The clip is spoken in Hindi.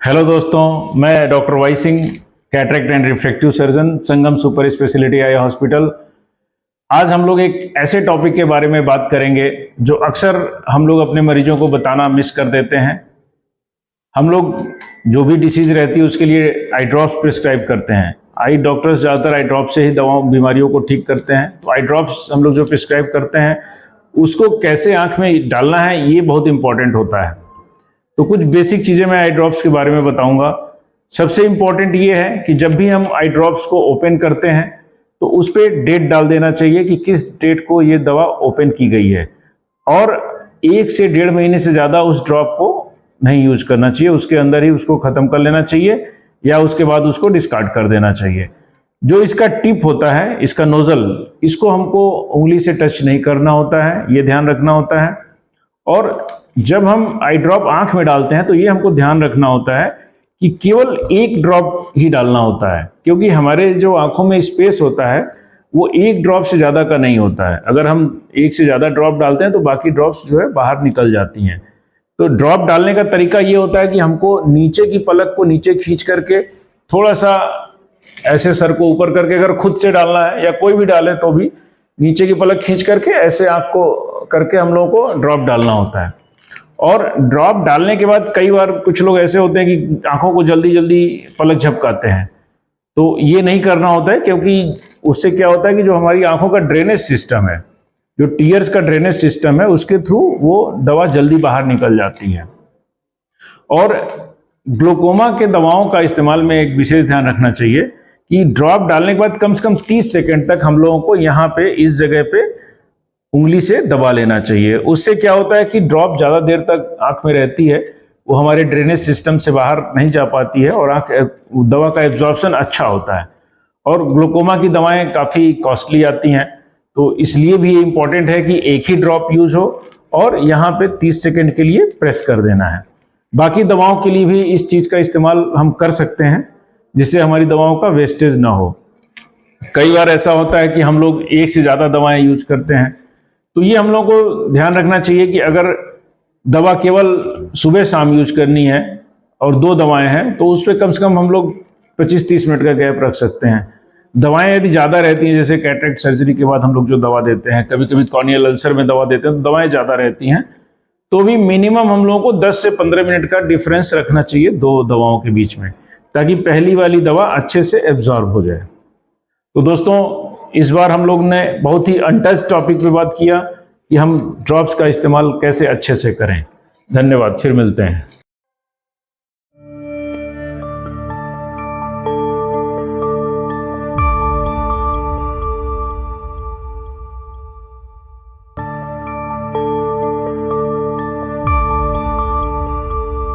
हेलो दोस्तों, मैं doctor Y Singh, cataract and refractive surgeon, Sangam super speciality eye hospital. आज हम लोग एक ऐसे टॉपिक के बारे में बात करेंगे जो अक्सर हम लोग अपने मरीजों को बताना मिस कर देते हैं। हम लोग जो भी डिसीज रहती है उसके लिए आई ड्रॉप्स प्रिस्क्राइब करते हैं। आई डॉक्टर्स ज़्यादातर आई ड्रॉप से ही बीमारियों को ठीक करते हैं। तो आई ड्रॉप्स हम लोग जो प्रिस्क्राइब करते हैं उसको कैसे आँख में डालना है ये बहुत इंपॉर्टेंट होता है। तो कुछ बेसिक चीज़ें मैं आई ड्रॉप्स के बारे में बताऊंगा। सबसे इंपॉर्टेंट ये है कि जब भी हम आई ड्रॉप्स को ओपन करते हैं तो उस पर डेट डाल देना चाहिए कि किस डेट को ये दवा ओपन की गई है, और 1 से 1.5 महीने से ज़्यादा उस ड्रॉप को नहीं यूज करना चाहिए। उसके अंदर ही उसको ख़त्म कर लेना चाहिए या उसके बाद उसको डिस्कार्ड कर देना चाहिए। जो इसका टिप होता है, इसका नोजल, इसको हमको उंगली से टच नहीं करना होता है, ये ध्यान रखना होता है। और जब हम आई ड्रॉप आंख में डालते हैं तो ये हमको ध्यान रखना होता है कि केवल 1 ड्रॉप ही डालना होता है, क्योंकि हमारे जो आंखों में स्पेस होता है वो 1 ड्रॉप से ज़्यादा का नहीं होता है। अगर हम 1 से ज़्यादा ड्रॉप डालते हैं तो बाकी ड्रॉप्स जो है बाहर निकल जाती हैं। तो ड्रॉप डालने का तरीका ये होता है कि हमको नीचे की पलक को नीचे खींच करके थोड़ा सा ऐसे सर को ऊपर करके, अगर खुद से डालना है या कोई भी डाले तो भी नीचे की पलक खींच करके ऐसे आंख को करके हम लोगों को ड्रॉप डालना होता है। और ड्रॉप डालने के बाद कई बार कुछ लोग ऐसे होते हैं कि आंखों को जल्दी जल्दी पलक झपकाते हैं, तो ये नहीं करना होता है, क्योंकि उससे क्या होता है कि जो हमारी आंखों का ड्रेनेज सिस्टम है, जो टीयर्स का ड्रेनेज सिस्टम है, उसके थ्रू वो दवा जल्दी बाहर निकल जाती है। और ग्लूकोमा के दवाओं का इस्तेमाल में एक विशेष ध्यान रखना चाहिए कि ड्रॉप डालने के बाद कम से कम 30 सेकेंड तक हम लोगों को यहाँ पे इस जगह पे उंगली से दबा लेना चाहिए। उससे क्या होता है कि ड्रॉप ज़्यादा देर तक आंख में रहती है, वो हमारे ड्रेनेज सिस्टम से बाहर नहीं जा पाती है और दवा का एब्जॉर्प्शन अच्छा होता है। और ग्लूकोमा की दवाएं काफ़ी कॉस्टली आती हैं, तो इसलिए भी ये इंपॉर्टेंट है कि एक ही ड्रॉप यूज हो और यहाँ पे 30 सेकेंड के लिए प्रेस कर देना है। बाकी दवाओं के लिए भी इस चीज़ का इस्तेमाल हम कर सकते हैं, जिससे हमारी दवाओं का वेस्टेज ना हो। कई बार ऐसा होता है कि हम लोग 1 से ज़्यादा दवाएं यूज करते हैं, तो ये हम लोग को ध्यान रखना चाहिए कि अगर दवा केवल सुबह शाम यूज करनी है और 2 दवाएं हैं तो उस पर कम से कम हम लोग 25-30 मिनट का गैप रख सकते हैं। दवाएं यदि ज़्यादा रहती हैं, जैसे कैटरेक्ट सर्जरी के बाद हम लोग जो दवा देते हैं, कभी कभी कॉर्नियल अल्सर में दवा देते हैं तो दवाएं ज़्यादा रहती हैं, तो भी मिनिमम हम लोगों को 10 से 15 मिनट का डिफरेंस रखना चाहिए 2 दवाओं के बीच में, ताकि पहली वाली दवा अच्छे से एब्जॉर्ब हो जाए। तो दोस्तों, इस बार हम लोग ने बहुत ही अनटच टॉपिक पे बात किया कि हम ड्रॉप्स का इस्तेमाल कैसे अच्छे से करें। धन्यवाद, फिर मिलते हैं।